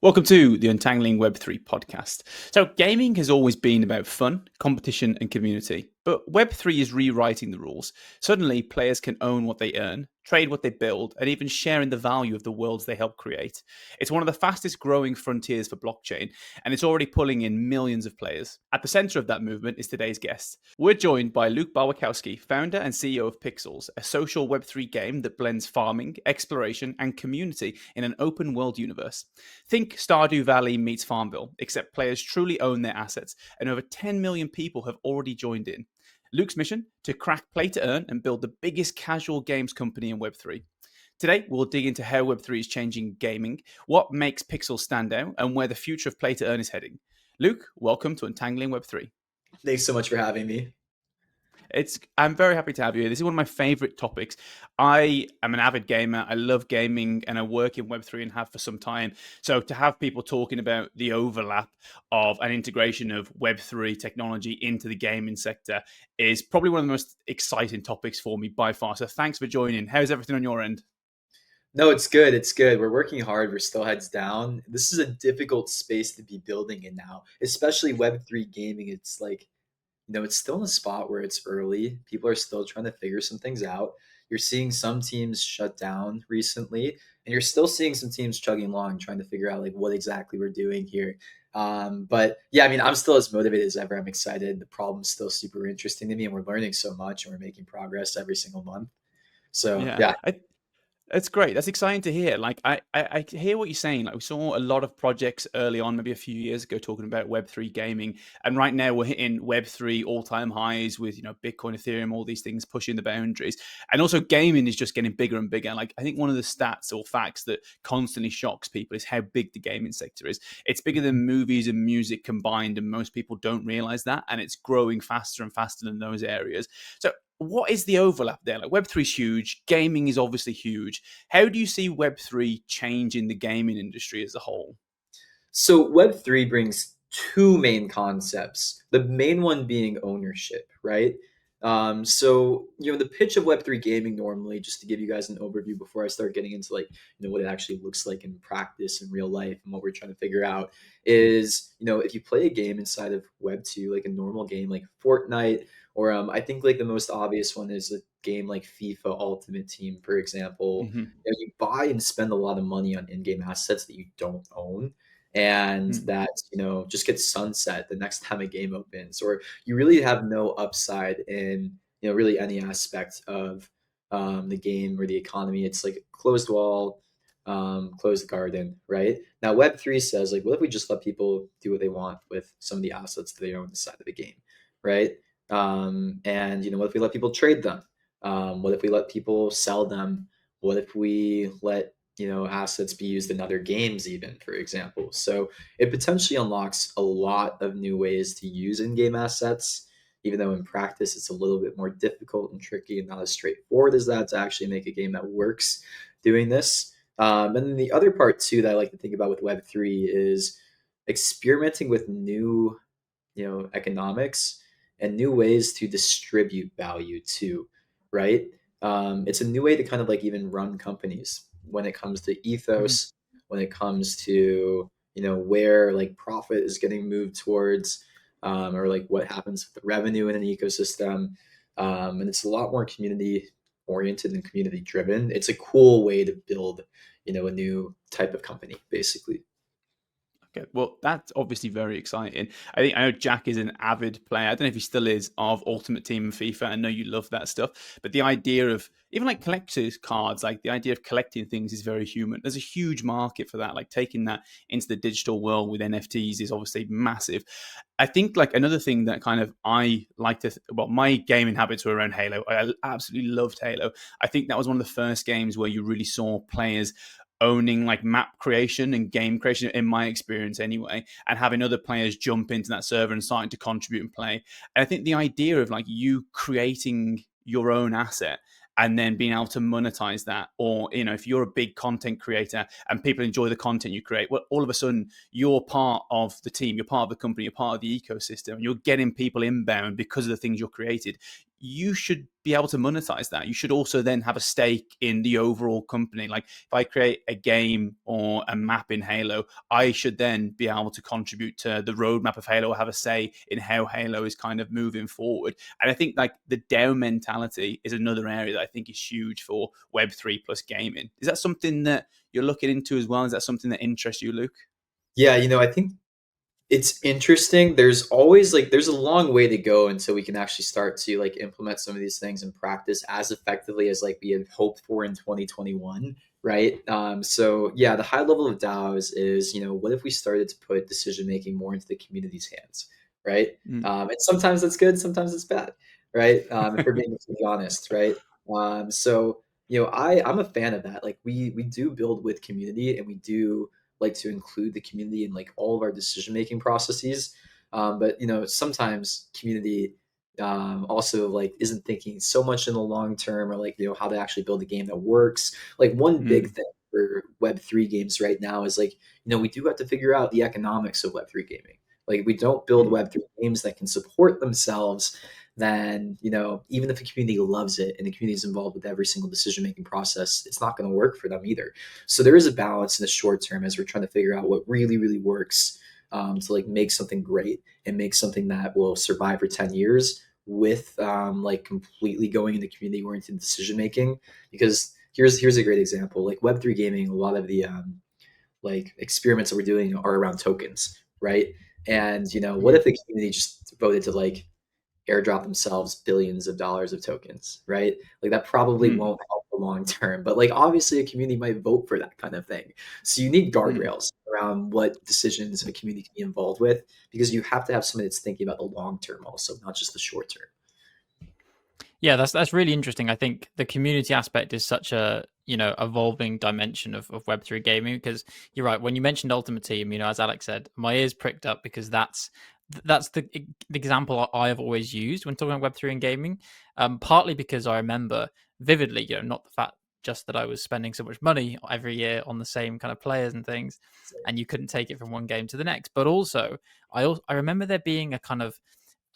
Welcome to the Untangling Web3 podcast. So, gaming has always been about fun, competition, and community. But Web3 is rewriting the rules. Suddenly, players can own what they earn, trade what they build, and even share in the value of the worlds they help create. It's one of the fastest growing frontiers for blockchain, and it's already pulling in millions of players. At the center of that movement is today's guest. We're joined by Luke Barwikowski, founder and CEO of Pixels, a social Web3 game that blends farming, exploration, and community in an open world universe. Think Stardew Valley meets Farmville, except players truly own their assets, and over 10 million people have already joined in. Luke's mission? To crack play to earn and build the biggest casual games company in Web3. Today, we'll dig into how Web3 is changing gaming, what makes Pixel stand out, and where the future of play to earn is heading. Luke, welcome to Untangling Web3. Thanks so much for having me. I'm very happy to have you here. This is one of my favorite topics. I am an avid gamer. I love gaming and I work in Web3 and have for some time. So to have people talking about the overlap of an integration of Web3 technology into the gaming sector is probably one of the most exciting topics for me by far. So thanks for joining. How's everything on your end? No, it's good. It's good. We're working hard. We're still heads down. This is a difficult space to be building in now, especially Web3 gaming. It's like, it's still in a spot where it's early. People are still trying to figure some things out. You're seeing some teams shut down recently, and you're still seeing some teams chugging along, trying to figure out like what exactly we're doing here. But yeah, I mean, I'm still as motivated as ever. I'm excited. The problem's still super interesting to me, and we're learning so much, and we're making progress every single month. So Yeah, yeah. That's great. That's exciting to hear. Like I hear what you're saying. Like we saw a lot of projects early on, maybe a few years ago, talking about Web3 gaming, and right now we're hitting Web3 all-time highs with Bitcoin, Ethereum, all these things pushing the boundaries, and also gaming is just getting bigger and bigger. Like I think one of the stats or facts that constantly shocks people is how big the gaming sector is. It's bigger than movies and music combined, and most people don't realize that, and it's growing faster and faster than those areas. So what is the overlap there? Like Web3 is huge, gaming is obviously huge. How do you see Web3 changing the gaming industry as a whole? So Web3 brings two main concepts. The main one being ownership, right? The pitch of Web3 gaming normally, just to give you guys an overview before I start getting into like, what it actually looks like in practice in real life and what we're trying to figure out is, if you play a game inside of Web2, like a normal game like Fortnite, or I think like the most obvious one is a game like FIFA Ultimate Team, for example. Hmm. You buy and spend a lot of money on in-game assets that you don't own and that just gets sunset the next time a game opens, or you really have no upside in really any aspect of the game or the economy. It's like a closed wall, closed garden, right? Now Web3 says like, what if we just let people do what they want with some of the assets that they own inside of the game, right? And what if we let people trade them? What if we let people sell them? What if we let assets be used in other games, even, for example? So it potentially unlocks a lot of new ways to use in-game assets, even though in practice it's a little bit more difficult and tricky and not as straightforward as that to actually make a game that works doing this. And then the other part too that I like to think about with Web3 is experimenting with new, economics and new ways to distribute value too, right? It's a new way to kind of like even run companies when it comes to Hmm. ethos, when it comes to where like profit is getting moved towards, or like what happens with the revenue in an ecosystem. And it's a lot more community oriented and community driven. It's a cool way to build a new type of company, basically. Okay, well, that's obviously very exciting. I know Jack is an avid player. I don't know if he still is of Ultimate Team and FIFA. I know you love that stuff, but the idea of even like collectors cards, like the idea of collecting things is very human. There's a huge market for that. Like taking that into the digital world with NFTs is obviously massive. I think like another thing that kind of I like to, well, my gaming habits were around Halo. I absolutely loved Halo. I think that was one of the first games where you really saw players owning like map creation and game creation in my experience anyway, and having other players jump into that server and starting to contribute and play. And I think the idea of like you creating your own asset and then being able to monetize that, or if you're a big content creator and people enjoy the content you create, well, all of a sudden you're part of the team, you're part of the company, you're part of the ecosystem, and you're getting people inbound because of the things you're created. you should be able to monetize that. You should also then have a stake in the overall company. Like if I create a game or a map in Halo, I should then be able to contribute to the roadmap of Halo, or have a say in how Halo is kind of moving forward. And I think like the DAO mentality is another area that I think is huge for Web3 plus gaming. Is that something that you're looking into as well? Is that something that interests you, Luke? Yeah, I think it's interesting. There's always like there's a long way to go until we can actually start to like implement some of these things in practice as effectively as like we had hoped for in 2021, right? So yeah, the high level of DAOs is, what if we started to put decision making more into the community's hands, right? Mm. And sometimes it's good, sometimes it's bad, right? If we're being completely honest, right? So I'm a fan of that. Like we do build with community, and we do like to include the community in like all of our decision making processes. But sometimes community also like isn't thinking so much in the long term, or like how to actually build a game that works. Like one big Mm. thing for Web3 games right now is like we do have to figure out the economics of Web3 gaming. Like if we don't build Mm. Web3 games that can support themselves, then even if the community loves it and the community is involved with every single decision making process, it's not going to work for them either. So there is a balance in the short term as we're trying to figure out what really, really works, to like make something great and make something that will survive for 10 years with like completely going into community oriented decision making. Because here's a great example. Like Web3 gaming, a lot of the like experiments that we're doing are around tokens, right? And what Mm. if the community just voted to like airdrop themselves billions of dollars of tokens, right? Like that probably Mm. won't help the long term, but like obviously a community might vote for that kind of thing. So you need Mm. guardrails around what decisions a community can be involved with, because you have to have somebody that's thinking about the long term also, not just the short term. Yeah, that's really interesting. I think the community aspect is such a evolving dimension of Web3 gaming, because you're right. When you mentioned Ultimate Team, as Alex said, my ears pricked up, because that's the example I have always used when talking about Web3 and gaming. Partly because I remember vividly, not the fact just that I was spending so much money every year on the same kind of players and things, and you couldn't take it from one game to the next, but also I remember there being a kind of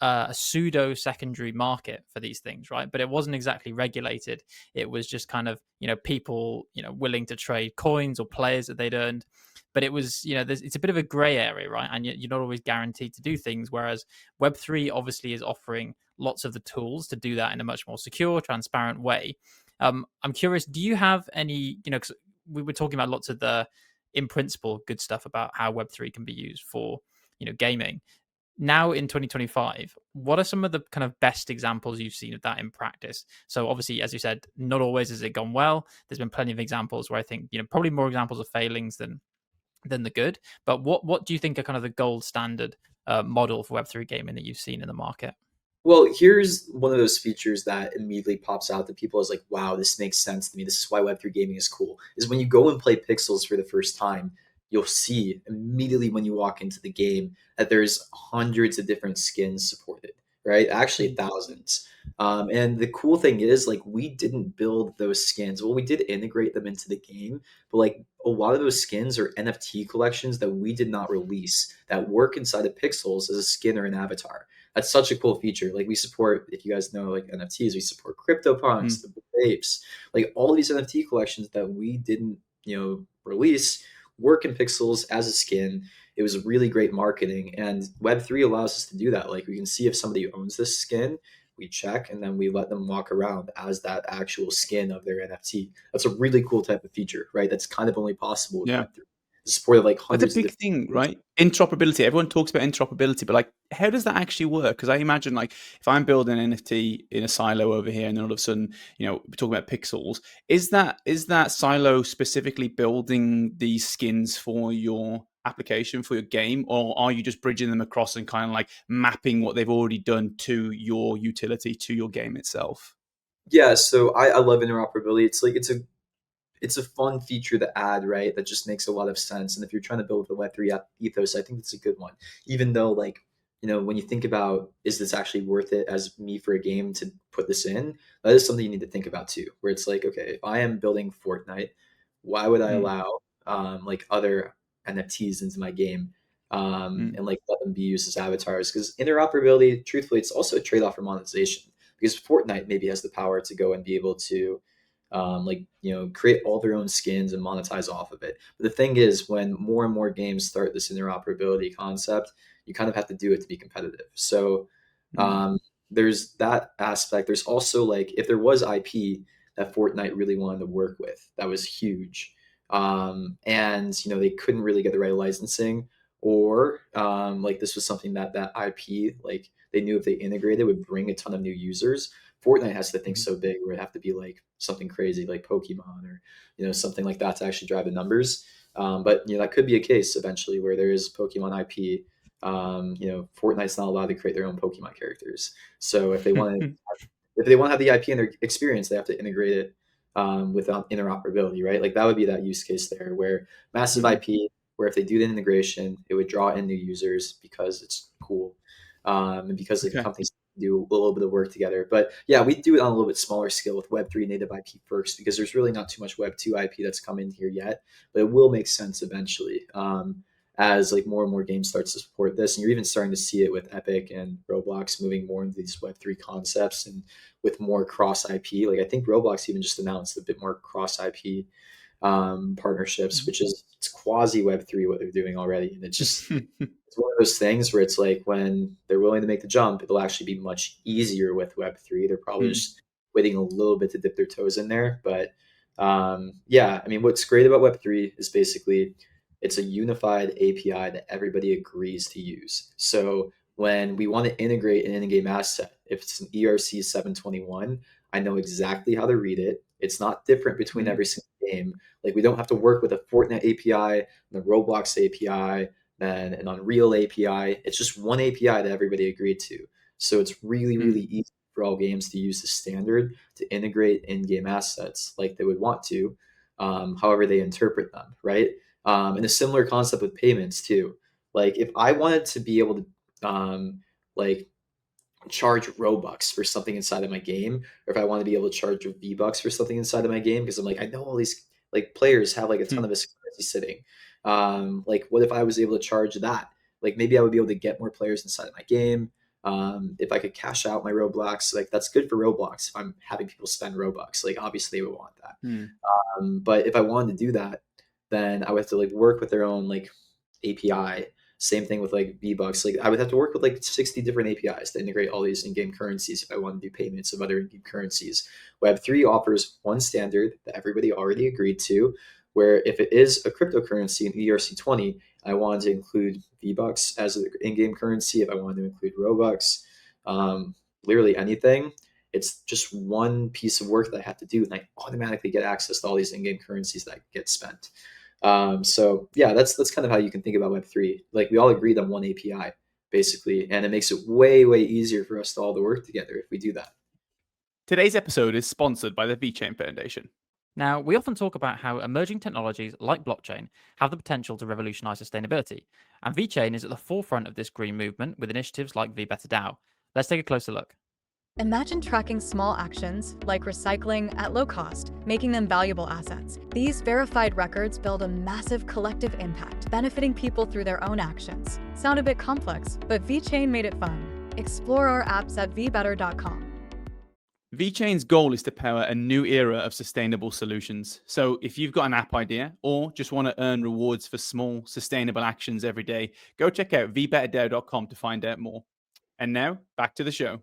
a pseudo secondary market for these things, right? But it wasn't exactly regulated. It was just kind of, people, willing to trade coins or players that they'd earned. But it was, it's a bit of a gray area, right? And you're not always guaranteed to do things. Whereas Web3 obviously is offering lots of the tools to do that in a much more secure, transparent way. I'm curious, do you have any, because we were talking about lots of the, in principle, good stuff about how Web3 can be used for, gaming. Now in 2025, what are some of the kind of best examples you've seen of that in practice? So obviously, as you said, not always has it gone well. There's been plenty of examples where I think, probably more examples of failings than the good. But what do you think are kind of the gold standard model for Web3 gaming that you've seen in the market? Well, here's one of those features that immediately pops out to people as like, wow, this makes sense to me. This is why Web3 gaming is cool. Is when you go and play Pixels for the first time, you'll see immediately when you walk into the game that there's hundreds of different skins supported, right? Actually, Mm. thousands. And the cool thing is, like, we didn't build those skins. Well, we did integrate them into the game, but like a lot of those skins are NFT collections that we did not release that work inside of Pixels as a skin or an avatar. That's such a cool feature. Like we support, if you guys know like NFTs, we support CryptoPunks, Mm. the Bored Apes, like all these NFT collections that we didn't, release work in Pixels as a skin. It was really great marketing, and Web3 allows us to do that. Like we can see if somebody owns this skin, we check, and then we let them walk around as that actual skin of their NFT. That's a really cool type of feature, right? That's kind of only possible with Yeah. Web3. The support of like That's a hundreds of big different thing, skins. right? Interoperability. Everyone talks about interoperability, but like, how does that actually work? Because I imagine, like, if I'm building an NFT in a silo over here, and then all of a sudden, we're talking about pixels, is that silo specifically building these skins for your application for your game, or are you just bridging them across and kind of like mapping what they've already done to your utility, to your game itself? Yeah, so I love interoperability. It's a fun feature to add, right? That just makes a lot of sense. And if you're trying to build the Web3 ethos, I think it's a good one. Even though, like, when you think about, is this actually worth it as me for a game to put this in? That is something you need to think about too, where it's like, okay, if I am building Fortnite, why would I Mm. allow like other NFTs into my game, Mm. and like let them be used as avatars? Because interoperability, truthfully, it's also a trade off for monetization. because Fortnite maybe has the power to go and be able to create all their own skins and monetize off of it. But the thing is, when more and more games start this interoperability concept, you kind of have to do it to be competitive. So um, there's that aspect. There's also like, if there was IP that Fortnite really wanted to work with, that was huge. And they couldn't really get the right licensing, or like this was something that IP, like they knew if they integrated would bring a ton of new users. Fortnite has to think so big where it'd have to be like something crazy like Pokemon, or something like that to actually drive the numbers. But that could be a case eventually where there is Pokemon IP. Fortnite's not allowed to create their own Pokemon characters. So if they want to have the IP in their experience, they have to integrate it with interoperability, right? Like that would be that use case there, where massive IP, where if they do the integration, it would draw in new users because it's cool, and because the companies do a little bit of work together. But yeah, we do it on a little bit smaller scale with Web3 native IP first, because there's really not too much Web2 IP that's come in here yet, but it will make sense eventually. As like more and more games starts to support this, and you're even starting to see it with Epic and Roblox moving more into these Web3 concepts and with more cross IP. Like I think Roblox even just announced a bit more cross IP partnerships, which is, it's quasi Web3 what they're doing already, and it's just it's one of those things where it's like when they're willing to make the jump, it'll actually be much easier with Web3. They're probably just waiting a little bit to dip their toes in there, but yeah, I mean, what's great about Web3 is basically it's a unified API that everybody agrees to use. So when we want to integrate an in-game asset, if it's an ERC 721, I know exactly how to read it. It's not different between every single game. Like we don't have to work with a Fortnite API, and a Roblox API, and an Unreal API. It's just one API that everybody agreed to. So it's really, really easy for all games to use the standard to integrate in-game assets like they would want to, however they interpret them, right? And a similar concept with payments too. Like if I wanted to be able to like charge Robux for something inside of my game, or if I want to be able to charge V-Bucks for something inside of my game, because I'm like, I know all these like players have like a ton of this currency sitting. Like what if I was able to charge that? Like maybe I would be able to get more players inside of my game. If I could cash out my Roblox, like that's good for Roblox. If I'm having people spend Robux, like obviously they would want that. But if I wanted to do that, then I would have to like work with their own like API. Same thing with like V-Bucks. Like I would have to work with like 60 different APIs to integrate all these in-game currencies if I want to do payments of other in-game currencies. Web3 offers one standard that everybody already agreed to, where if it is a cryptocurrency in ERC20, I wanted to include V-Bucks as an in-game currency. If I wanted to include Robux, literally anything, it's just one piece of work that I have to do, and I automatically get access to all these in-game currencies that get spent. So yeah, that's kind of how you can think about Web3. Like we all agreed on one API basically, and it makes it way, way easier for us to all to work together if we do that. Today's episode is sponsored by the VeChain Foundation. Now, we often talk about how emerging technologies like blockchain have the potential to revolutionize sustainability, and VeChain is at the forefront of this green movement with initiatives like VBetterDAO. Let's take a closer look. Imagine tracking small actions like recycling at low cost, making them valuable assets. These verified records build a massive collective impact, benefiting people through their own actions. Sound a bit complex, but VeChain made it fun. Explore our apps at vbetter.com. VeChain's goal is to power a new era of sustainable solutions. So if you've got an app idea or just want to earn rewards for small, sustainable actions every day, go check out vbetterdao.com to find out more. And now, back to the show.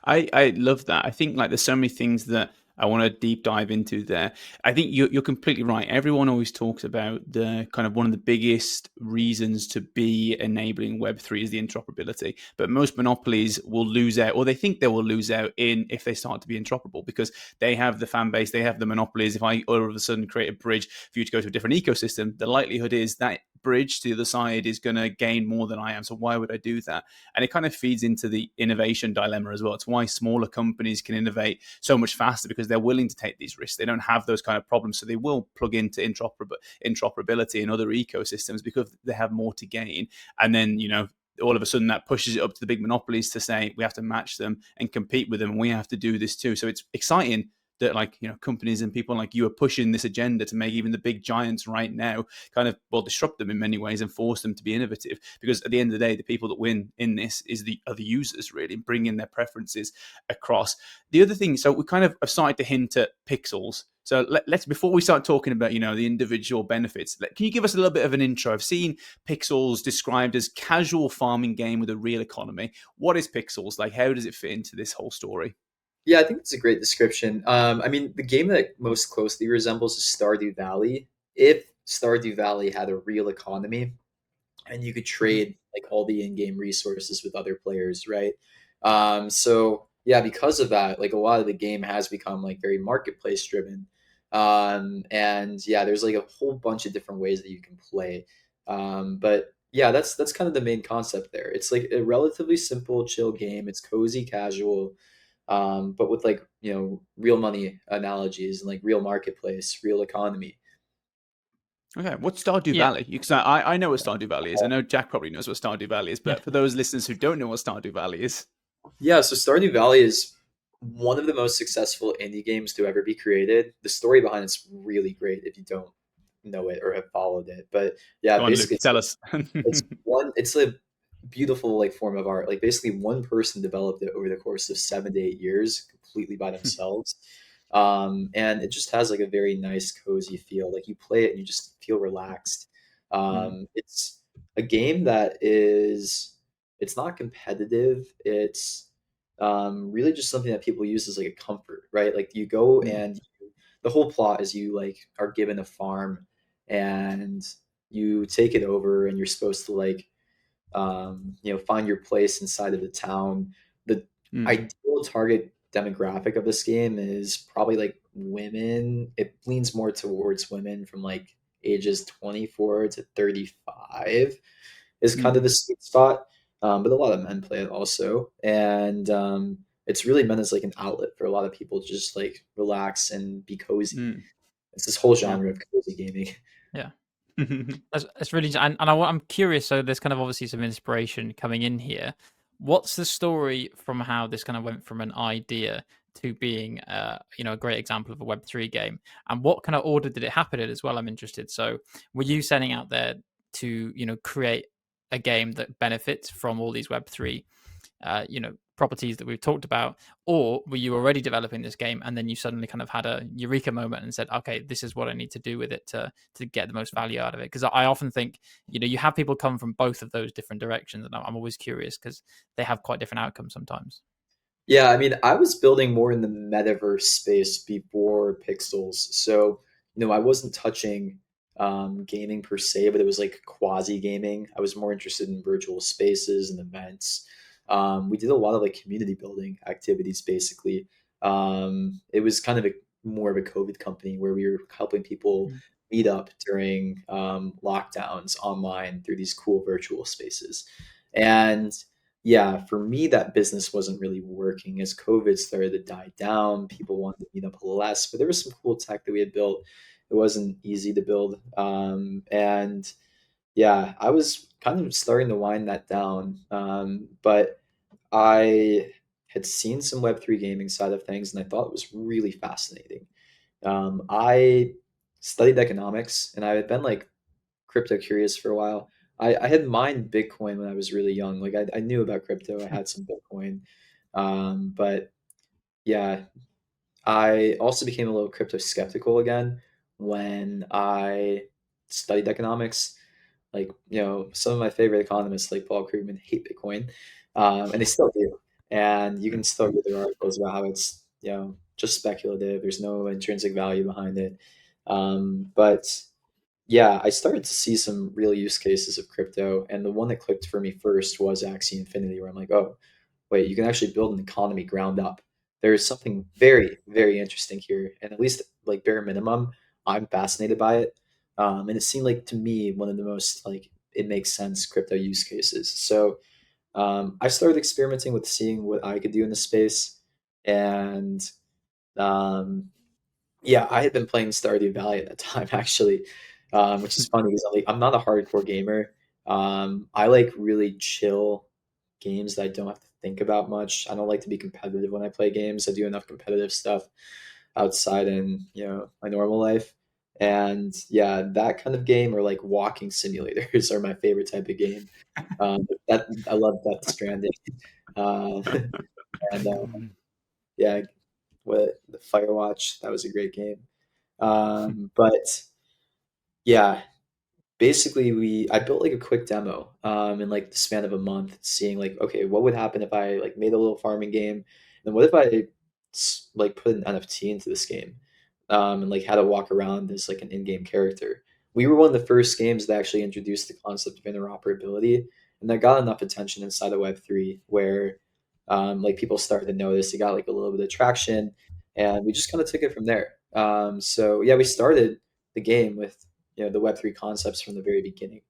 I love that. I think like there's so many things that I want to deep dive into there. I think you're completely right. Everyone always talks about the kind of one of the biggest reasons to be enabling Web3 is the interoperability. But most monopolies will lose out, or they think they will lose out if they start to be interoperable, because they have the fan base, they have the monopolies. If I all of a sudden create a bridge for you to go to a different ecosystem, the likelihood is that bridge to the other side is going to gain more than I am. So why would I do that? And it kind of feeds into the innovation dilemma as well. It's why smaller companies can innovate so much faster, because they're willing to take these risks. They don't have those kind of problems. So they will plug into interoperability and other ecosystems because they have more to gain. And then, all of a sudden that pushes it up to the big monopolies to say, we have to match them and compete with them. And we have to do this too. So it's exciting that like, you know, companies and people like you are pushing this agenda to make even the big giants right now kind of, well, disrupt them in many ways and force them to be innovative, because at the end of the day, the people that win in this are the users, really, bringing their preferences across. The other thing, so we kind of have started to hint at pixels. So let's, before we start talking about, you know, the individual benefits, can you give us a little bit of an intro? I've seen Pixels described as casual farming game with a real economy. What is Pixels? Like, how does it fit into this whole story? Yeah, I think it's a great description. I mean, the game that most closely resembles is Stardew Valley. If Stardew Valley had a real economy and you could Mm-hmm. trade like all the in-game resources with other players, right? So yeah, because of that, like a lot of the game has become like very marketplace driven. And yeah, there's like a whole bunch of different ways that you can play. But yeah, that's kind of the main concept there. It's like a relatively simple, chill game. It's cozy, casual, but with like, you know, real money analogies and like real marketplace, real economy. Okay, what's Stardew Yeah. Valley? Because I know what Stardew Valley is. I know Jack probably knows what Stardew Valley is, but for those listeners who don't know what Stardew Valley is, Yeah, so Stardew Valley is one of the most successful indie games to ever be created. The story behind it's really great if you don't know it or have followed it. But yeah, go on, Luke, basically tell us. it's a beautiful like form of art. Like basically one person developed it over the course of 7 to 8 years completely by themselves. And it just has like a very nice cozy feel. Like you play it and you just feel relaxed. Mm, It's a game that is, it's not competitive. It's really just something that people use as like a comfort, right? Like you go mm, and the whole plot is you like are given a farm and you take it over and you're supposed to like you know, find your place inside of the town. The mm, ideal target demographic of this game is probably like women. It leans more towards women from like ages 24 to 35 is kind of mm, the sweet spot. But a lot of men play it also. And it's really meant as like an outlet for a lot of people to just like relax and be cozy. mm. It's this whole Yeah. genre of cozy gaming. Yeah. That's really, and I'm curious. So there's kind of obviously some inspiration coming in here. What's the story from how this kind of went from an idea to being, you know, a great example of a Web3 game, and what kind of order did it happen in as well? I'm interested. So were you setting out there to, you know, create a game that benefits from all these Web3 you know, properties that we've talked about, or were you already developing this game and then you suddenly kind of had a eureka moment and said, okay, this is what I need to do with it to get the most value out of it? Because I often think, you know, you have people come from both of those different directions, and I'm always curious because they have quite different outcomes sometimes. Yeah, I mean, I was building more in the metaverse space before Pixels. So, you know, I wasn't touching gaming per se, but it was like quasi gaming. I was more interested in virtual spaces and events. We did a lot of like community building activities, basically. It was kind of a more of a COVID company where we were helping people Mm. meet up during lockdowns online through these cool virtual spaces. And yeah, for me, that business wasn't really working as COVID started to die down. People wanted to meet up less, but there was some cool tech that we had built. It wasn't easy to build. And yeah, I was kind of starting to wind that down. But I had seen some Web3 gaming side of things and I thought it was really fascinating. I studied economics and I had been like crypto curious for a while. I had mined Bitcoin when I was really young. Like I knew about crypto. I had some Bitcoin. But yeah, I also became a little crypto skeptical again when I studied economics. Like, you know, some of my favorite economists, like Paul Krugman, hate Bitcoin, and they still do. And you can still read their articles about how it's, you know, just speculative. There's no intrinsic value behind it. But yeah, I started to see some real use cases of crypto, and the one that clicked for me first was Axie Infinity, where I'm like, oh, wait, you can actually build an economy ground up. There is something very, very interesting here, and at least like bare minimum, I'm fascinated by it. And it seemed like to me one of the most like it makes sense crypto use cases. So I started experimenting with seeing what I could do in the space, and um, yeah, I had been playing Stardew Valley at that time actually, which is funny because I'm not a hardcore gamer. I like really chill games that I don't have to think about much. I don't like to be competitive when I play games. I do enough competitive stuff. outside in my normal life. And yeah, that kind of game, or like walking simulators, are my favorite type of game. That I love Death Stranding. Uh, and yeah, what the Firewatch, that was a great game. But yeah, basically I built like a quick demo in like the span of a month, seeing like, okay, what would happen if I like made a little farming game, and what if I like put an NFT into this game, and like had to walk around as like an in-game character. We were one of the first games that actually introduced the concept of interoperability, and that got enough attention inside of Web3 where like people started to notice. It got like a little bit of traction, and we just kind of took it from there. So yeah, we started the game with the Web3 concepts from the very beginning,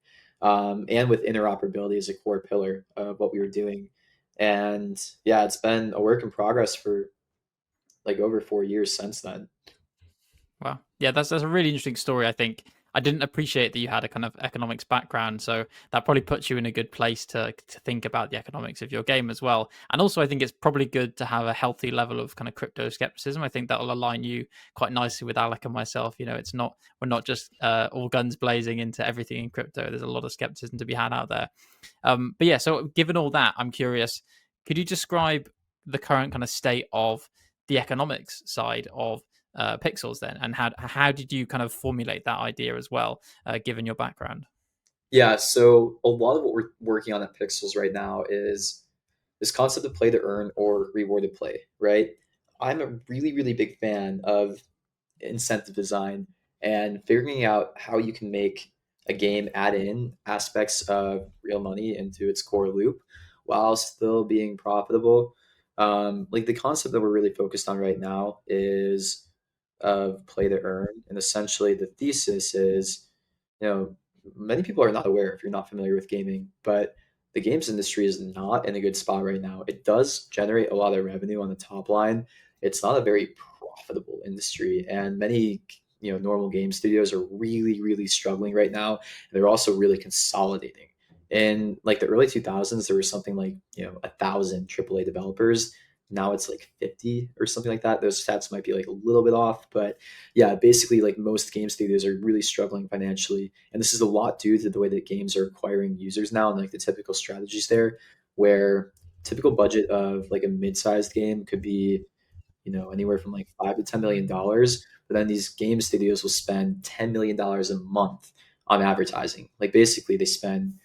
and with interoperability as a core pillar of what we were doing. And yeah, it's been a work in progress for like over 4 years since then. Wow. Yeah, that's a really interesting story. I think I didn't appreciate that you had a kind of economics background, so that probably puts you in a good place to think about the economics of your game as well. And also, I think it's probably good to have a healthy level of kind of crypto skepticism. I think that'll align you quite nicely with Alec and myself. It's not we're not just all guns blazing into everything in crypto. There's a lot of skepticism to be had out there. But yeah, so given all that, I'm curious. Could you describe the current kind of state of the economics side of Pixels then, and how did you kind of formulate that idea as well, given your background? Yeah, so a lot of what we're working on at Pixels right now is this concept of play to earn or reward to play, right? I'm a really, really big fan of incentive design and figuring out how you can make a game add in aspects of real money into its core loop while still being profitable. Like the concept that we're really focused on right now is of play to earn. And essentially, the thesis is, you know, many people are not aware if you're not familiar with gaming, but the games industry is not in a good spot right now. It does generate a lot of revenue on the top line. It's not a very profitable industry, and many normal game studios are really, really struggling right now. And they're also really consolidating. In like the early 2000s, there was something like 1,000 AAA developers. Now it's like 50 or something like that. Those stats might be like a little bit off, but yeah, basically like most game studios are really struggling financially. And this is a lot due to the way that games are acquiring users now and like the typical strategies there, where typical budget of like a mid-sized game could be anywhere from like $5 to $10 million. But then these game studios will spend $10 million a month on advertising. Like basically they spend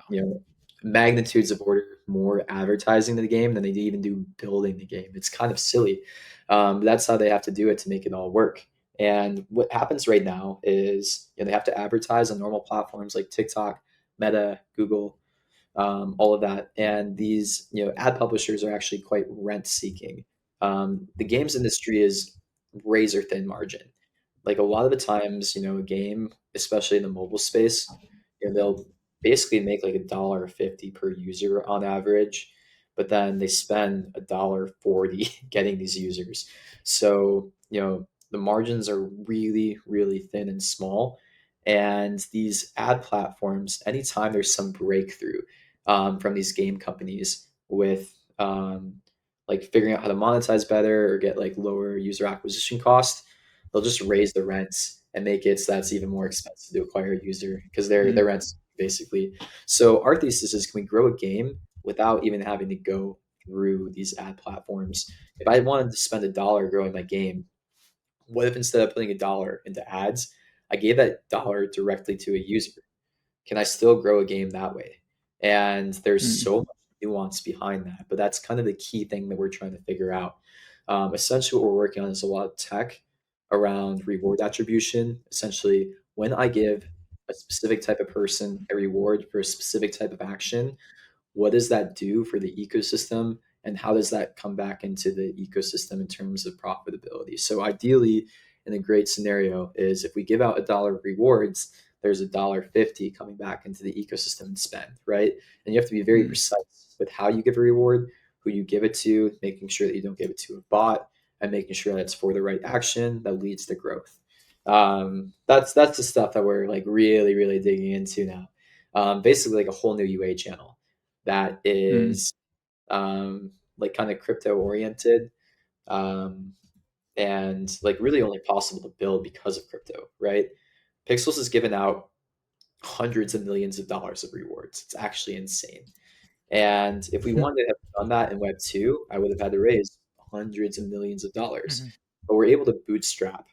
Wow. Magnitudes of order more advertising the game than they even do building the game. It's kind of silly. But that's how they have to do it to make it all work. And what happens right now is they have to advertise on normal platforms like TikTok, Meta, Google, all of that. And these ad publishers are actually quite rent seeking. The games industry is razor thin margin. Like a lot of the times, a game, especially in the mobile space, they'll basically make like $1.50 per user on average, but then they spend $1.40 getting these users. So, the margins are really, really thin and small. And these ad platforms, anytime there's some breakthrough from these game companies with like figuring out how to monetize better or get like lower user acquisition cost, they'll just raise the rents and make it so that's even more expensive to acquire a user because their rents basically. So our thesis is, can we grow a game without even having to go through these ad platforms? If I wanted to spend $1 growing my game, what if instead of putting $1 into ads, I gave that dollar directly to a user? Can I still grow a game that way? And there's so much nuance behind that, but that's kind of the key thing that we're trying to figure out. Essentially, what we're working on is a lot of tech around reward attribution. Essentially, when I give a specific type of person a reward for a specific type of action, what does that do for the ecosystem, and how does that come back into the ecosystem in terms of profitability? So ideally, in a great scenario, is if we give out $1 of rewards, there's $1.50 coming back into the ecosystem and spend, right? And you have to be very precise with how you give a reward, who you give it to, making sure that you don't give it to a bot, and making sure that it's for the right action that leads to growth. That's the stuff that we're like really, really digging into now. Basically, like a whole new UA channel that is like kind of crypto oriented. Um, and like really only possible to build because of crypto, right? Pixels has given out hundreds of millions of dollars of rewards. It's actually insane. And if we wanted to have done that in Web 2, I would have had to raise hundreds of millions of dollars. Mhm. But we're able to bootstrap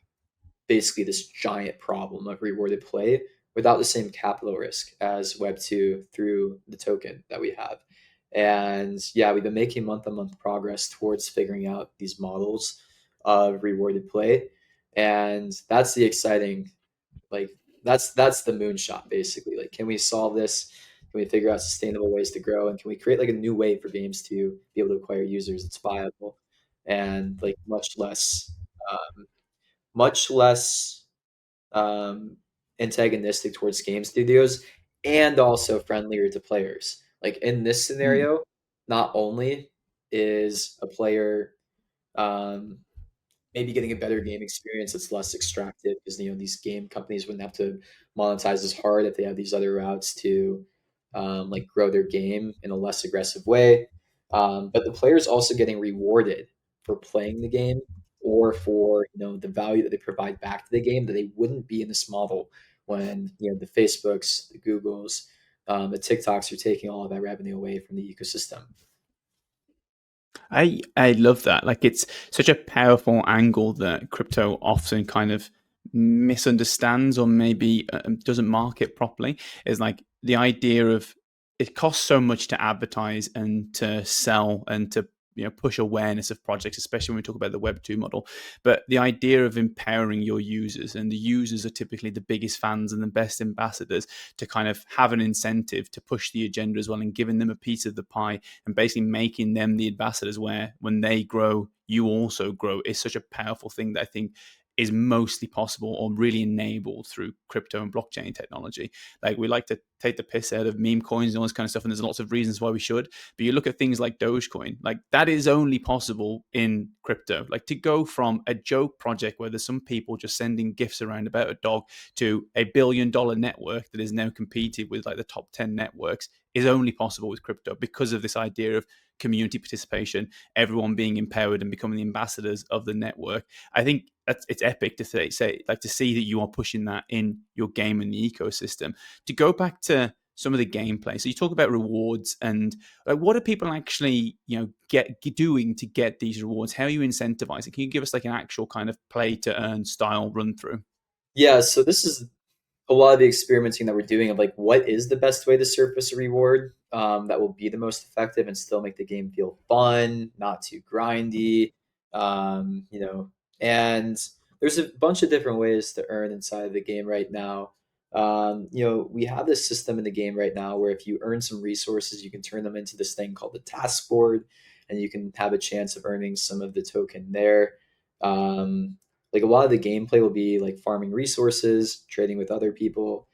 basically this giant problem of rewarded play without the same capital risk as Web 2 through the token that we have. And yeah, we've been making month on month progress towards figuring out these models of rewarded play. And that's the exciting, like, that's the moonshot basically. Like, can we solve this? Can we figure out sustainable ways to grow? And can we create like a new way for games to be able to acquire users that's viable and like much less um, antagonistic towards game studios and also friendlier to players. Like in this Mm. scenario, not only is a player um, maybe getting a better game experience that's less extractive because these game companies wouldn't have to monetize as hard if they have these other routes to like grow their game in a less aggressive way. But the players also getting rewarded for playing the game or for the value that they provide back to the game that they wouldn't be in this model when the Facebooks, the Googles, the TikToks are taking all of that revenue away from the ecosystem. I love that. Like, it's such a powerful angle that crypto often kind of misunderstands or maybe doesn't market properly. Is like the idea of it costs so much to advertise and to sell and to push awareness of projects, especially when we talk about the Web 2 model. But the idea of empowering your users, and the users are typically the biggest fans and the best ambassadors, to kind of have an incentive to push the agenda as well, and giving them a piece of the pie and basically making them the ambassadors, where when they grow, you also grow, is such a powerful thing that I think is mostly possible or really enabled through crypto and blockchain technology. Like, we like to take the piss out of meme coins and all this kind of stuff, and there's lots of reasons why we should. But you look at things like Dogecoin, like that is only possible in crypto. Like, to go from a joke project where there's some people just sending gifs around about a dog to $1 billion network that is now competed with like the top 10 networks is only possible with crypto because of this idea of community participation, everyone being empowered and becoming the ambassadors of the network. I think it's epic to say like to see that you are pushing that in your game and the ecosystem. To go back to some of the gameplay, so you talk about rewards and like, what are people actually get doing to get these rewards? How are you incentivizing? Can you give us like an actual kind of play to earn style run through? Yeah, so this is a lot of the experimenting that we're doing of like what is the best way to surface a reward that will be the most effective and still make the game feel fun, not too grindy, you know. And there's a bunch of different ways to earn inside of the game right now. We have this system in the game right now where if you earn some resources, you can turn them into this thing called the task board, and you can have a chance of earning some of the token there. Um, like a lot of the gameplay will be like farming resources, trading with other people,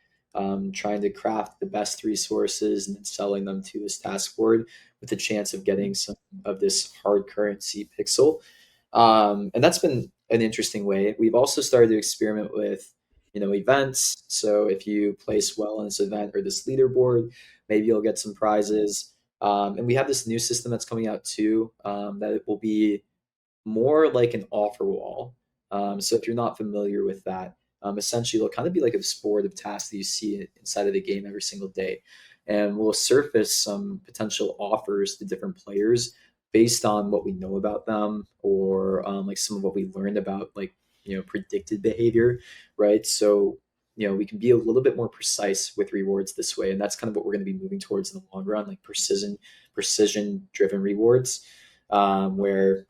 trying to craft the best resources and then selling them to this task board with the chance of getting some of this hard currency pixel. And that's been an interesting way. We've also started to experiment with events. So if you place well in this event or this leaderboard, maybe you'll get some prizes. And we have this new system that's coming out too, that it will be more like an offer wall. So if you're not familiar with that, essentially it'll kind of be like a sport of tasks that you see inside of the game every single day, and we'll surface some potential offers to different players based on what we know about them or like some of what we learned about like predicted behavior, right? So we can be a little bit more precise with rewards this way, and that's kind of what we're going to be moving towards in the long run, like precision driven rewards, where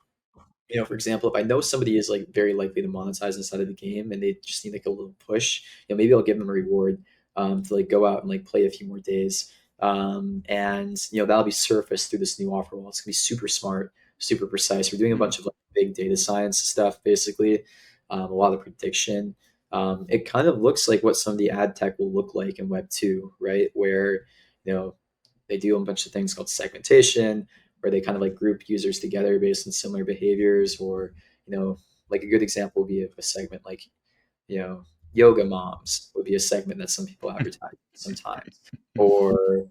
for example, if I know somebody is like very likely to monetize inside of the game and they just need like a little push, maybe I'll give them a reward to like go out and like play a few more days. And that'll be surfaced through this new offer wall. It's gonna be super smart, super precise. We're doing a bunch of like big data science stuff, basically, a lot of prediction. It kind of looks like what some of the ad tech will look like in Web 2, right? Where you know they do a bunch of things called segmentation, where they kind of like group users together based on similar behaviors, or like a good example would be a segment like you know yoga moms would be a segment that some people advertise sometimes, or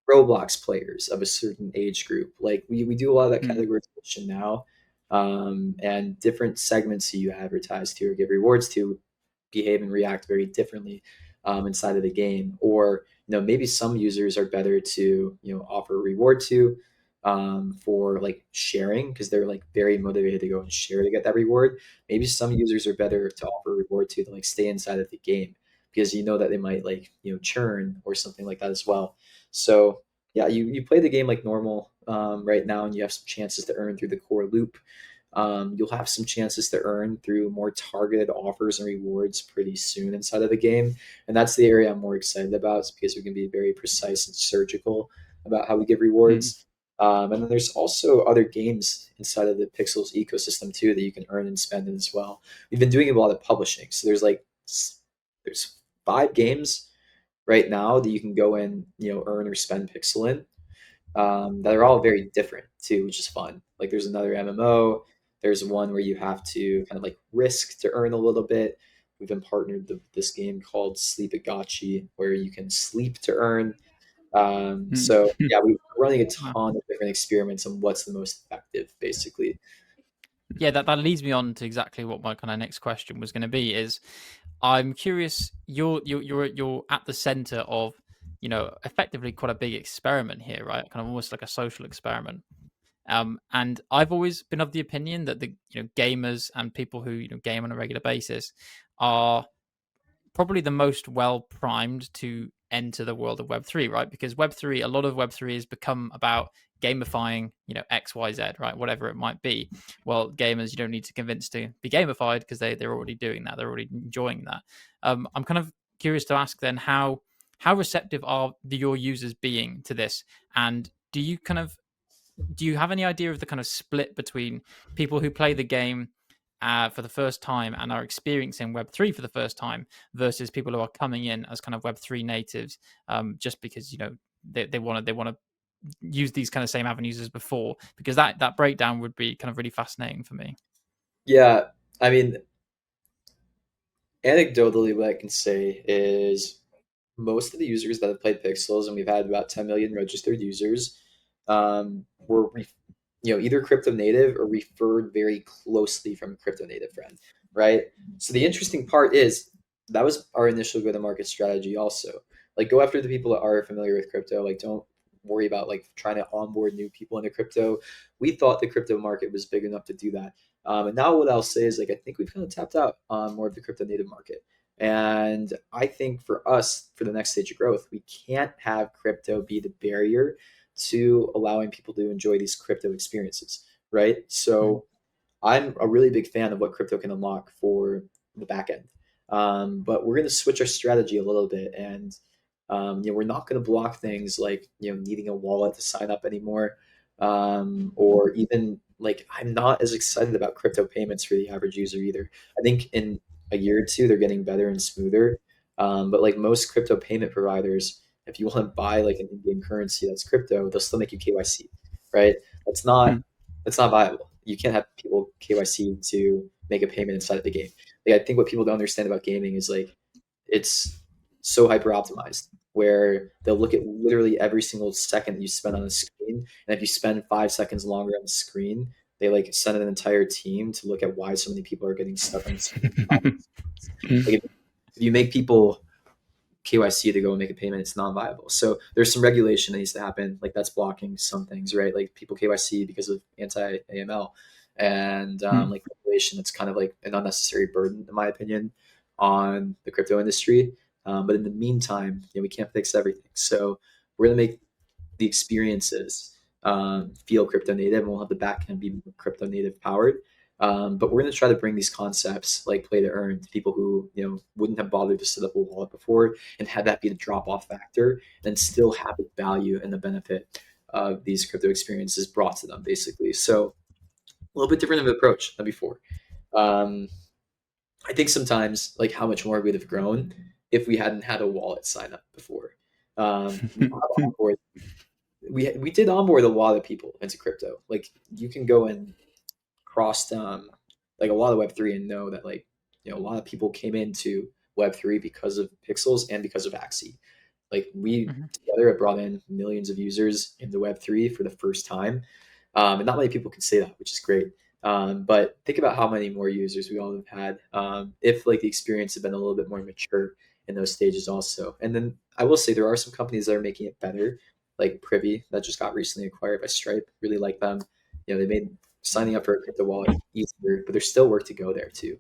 Roblox players of a certain age group. Like we do a lot of that categorization now, and different segments you advertise to or give rewards to behave and react very differently inside of the game. Or maybe some users are better to offer a reward to for like sharing because they're like very motivated to go and share to get that reward. Maybe some users are better to offer a reward to like stay inside of the game because that they might like churn or something like that as well. So yeah, you play the game like normal right now, and you have some chances to earn through the core loop. You'll have some chances to earn through more targeted offers and rewards pretty soon inside of the game. And that's the area I'm more excited about, is because we can be very precise and surgical about how we give Mm. rewards. And then there's also other games inside of the Pixels ecosystem too that you can earn and spend in as well. We've been doing a lot of publishing. So there's 5 games right now that you can go and earn or spend pixel in that are all very different too, which is fun. Like there's another MMO. There's one where you have to kind of like risk to earn a little bit. We've been partnered with this game called Sleep It Gotchi, where you can sleep to earn. Mm. So yeah, we're running a Wow. ton of different experiments on what's the most effective, basically. Yeah, that leads me on to exactly what my kind of next question was going to be. Is I'm curious. You're at the center of effectively quite a big experiment here, right? Kind of almost like a social experiment. And I've always been of the opinion that the gamers and people who game on a regular basis are probably the most well primed to enter the world of Web3, right? Because Web3, a lot of Web3 has become about gamifying, X, Y, Z, right? Whatever it might be. Well, gamers, you don't need to convince to be gamified because they're already doing that. They're already enjoying that. I'm kind of curious to ask then how receptive are your users being to this, and do you have any idea of the kind of split between people who play the game for the first time and are experiencing Web3 for the first time versus people who are coming in as kind of Web3 natives, just because they want to use these kind of same avenues as before? Because that breakdown would be kind of really fascinating for me. Yeah, I mean, anecdotally, what I can say is most of the users that have played Pixels, and we've had about 10 million registered users, were either crypto native or referred very closely from a crypto native friend, right? So the interesting part is that was our initial go to market strategy. Also, like go after the people that are familiar with crypto. Like don't worry about like trying to onboard new people into crypto. We thought the crypto market was big enough to do that. And now what I'll say is like I think we've kind of tapped out on more of the crypto native market. And I think for us, for the next stage of growth, we can't have crypto be the barrier to allowing people to enjoy these crypto experiences, right? Mm. So I'm a really big fan of what crypto can unlock for the back end. But we're going to switch our strategy a little bit, and we're not going to block things like needing a wallet to sign up anymore, or even like I'm not as excited about crypto payments for the average user either. I think in a year or two they're getting better and smoother, but like most crypto payment providers, if you want to buy like an in-game currency that's crypto, they'll still make you KYC, right? That's not Mm. that's not viable. You can't have people KYC to make a payment inside of the game. Like I think what people don't understand about gaming is like it's so hyper optimized where they'll look at literally every single second that you spend on the screen, and if you spend 5 seconds longer on the screen, they like send an entire team to look at why so many people are getting stuck on the screen. Like if you make people KYC to go and make a payment, it's non-viable. So there's some regulation that needs to happen. Like that's blocking some things, right? Like people KYC because of anti-AML, and Mm. like regulation that's kind of like an unnecessary burden, in my opinion, on the crypto industry. But in the meantime, we can't fix everything. So we're gonna make the experiences feel crypto native, and we'll have the backend be crypto native powered. But we're going to try to bring these concepts like play to earn to people who wouldn't have bothered to set up a wallet before, and have that be the drop off factor, and still have the value and the benefit of these crypto experiences brought to them, basically. So a little bit different of an approach than before. Um, I think sometimes like how much more we'd have grown if we hadn't had a wallet sign up before. Now we did onboard a lot of people into crypto. Like you can go and cross like a lot of Web3 and know that like a lot of people came into Web3 because of Pixels and because of Axie. Like we Mhm. together have brought in millions of users into Web3 for the first time, and not many people can say that, which is great. But think about how many more users we all have had if like the experience had been a little bit more mature in those stages also. And then I will say there are some companies that are making it better, like Privy that just got recently acquired by Stripe. Really like them. They made signing up for a crypto wallet easier, but there's still work to go there too.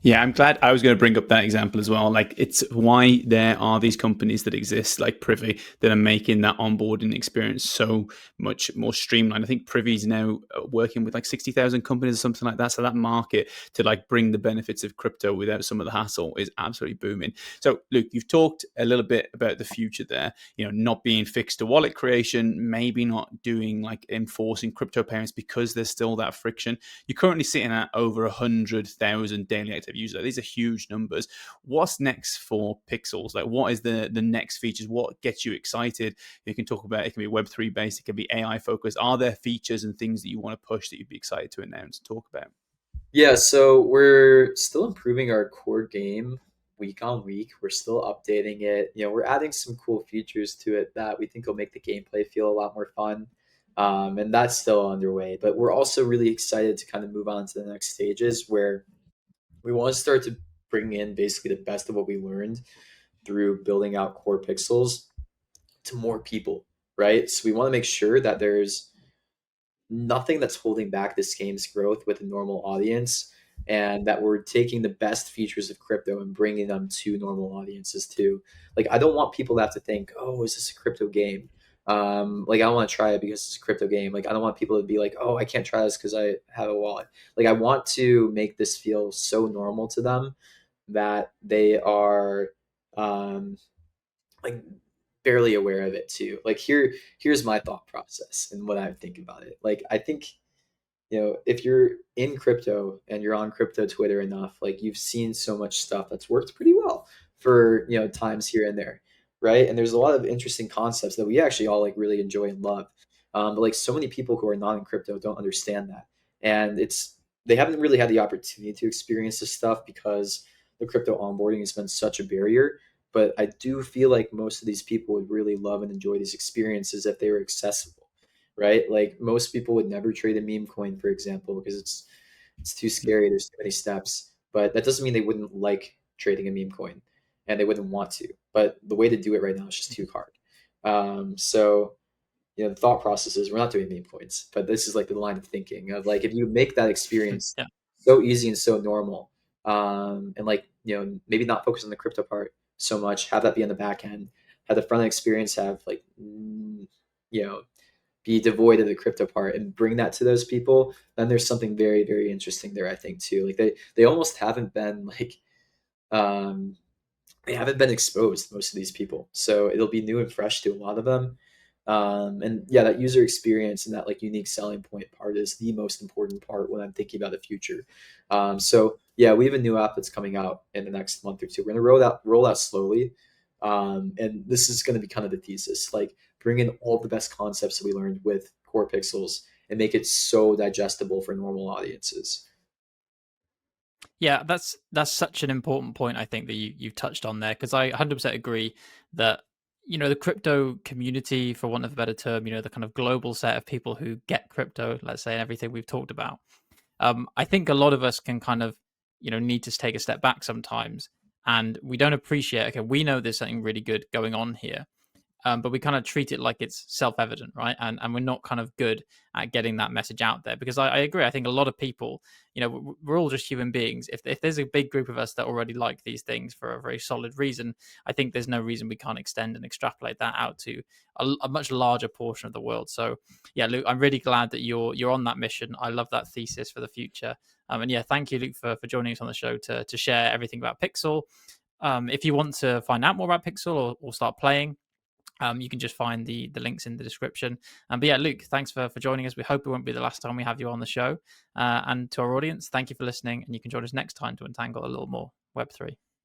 Yeah, I'm glad. I was going to bring up that example as well. Like, it's why there are these companies that exist, like Privy, that are making that onboarding experience so much more streamlined. I think Privy's now working with like 60,000 companies or something like that. So that market to like bring the benefits of crypto without some of the hassle is absolutely booming. So, Luke, you've talked a little bit about the future there. Not being fixed to wallet creation, maybe not doing like enforcing crypto payments because there's still that friction. You're currently sitting at over 100,000 daily active users. These are huge numbers. What's next for Pixels? Like, what is the next features? What gets you excited? You can talk about, it can be Web3 based, it can be AI focused. Are there features and things that you want to push that you'd be excited to announce and talk about? Yeah, so we're still improving our core game week on week. We're still updating it. We're adding some cool features to it that we think will make the gameplay feel a lot more fun. And that's still underway. But we're also really excited to kind of move on to the next stages where we want to start to bring in basically the best of what we learned through building out core pixels to more people, right? So we want to make sure that there's nothing that's holding back this game's growth with a normal audience, and that we're taking the best features of crypto and bringing them to normal audiences too. Like, I don't want people to have to think, oh, is this a crypto game? Like, I want to try it because it's a crypto game. Like, I don't want people to be like, oh, I can't try this because I have a wallet. Like, I want to make this feel so normal to them that they are like barely aware of it too. Like, here's my thought process and what I think about it. Like, I think if you're in crypto and you're on crypto Twitter enough, like, you've seen so much stuff that's worked pretty well for times here and there, right? And there's a lot of interesting concepts that we actually all like really enjoy and love. But like, so many people who are not in crypto don't understand that, and they haven't really had the opportunity to experience this stuff because the crypto onboarding has been such a barrier. But I do feel like most of these people would really love and enjoy these experiences if they were accessible, right? Like, most people would never trade a meme coin, for example, because it's too scary. There's too many steps. But that doesn't mean they wouldn't like trading a meme coin, and they wouldn't want to. But the way to do it right now is just too hard. So the thought process is we're not doing meme coins, but this is like the line of thinking of like, if you make that experience Yeah. so easy and so normal, and like maybe not focus on the crypto part so much, have that be on the back end, have the front end experience have like be devoid of the crypto part and bring that to those people, then there's something very, very interesting there, I think, too. Like, they almost haven't been like they haven't been exposed, most of these people. So it'll be new and fresh to a lot of them. And yeah, that user experience and that like unique selling point part is the most important part when I'm thinking about the future. So yeah, we have a new app that's coming out in the next month or two. We're gonna roll out slowly. And this is going to be kind of the thesis, like, bring in all the best concepts that we learned with core pixels and make it so digestible for normal audiences. Yeah, that's such an important point, I think, that you've touched on there, because I 100% agree that the crypto community, for want of a better term, the kind of global set of people who get crypto, let's say, and everything we've talked about. I think a lot of us can kind of need to take a step back sometimes, and we don't appreciate. Okay, we know there's something really good going on here. But we kind of treat it like it's self-evident, right? And we're not kind of good at getting that message out there, because I agree. I think a lot of people, we're all just human beings. If there's a big group of us that already like these things for a very solid reason, I think there's no reason we can't extend and extrapolate that out to a much larger portion of the world. So yeah, Luke, I'm really glad that you're on that mission. I love that thesis for the future. And yeah, thank you, Luke, for joining us on the show to share everything about Pixel. If you want to find out more about Pixel or start playing, you can just find the links in the description. But yeah, Luke, thanks for joining us. We hope it won't be the last time we have you on the show. And to our audience, thank you for listening. And you can join us next time to untangle a little more Web3.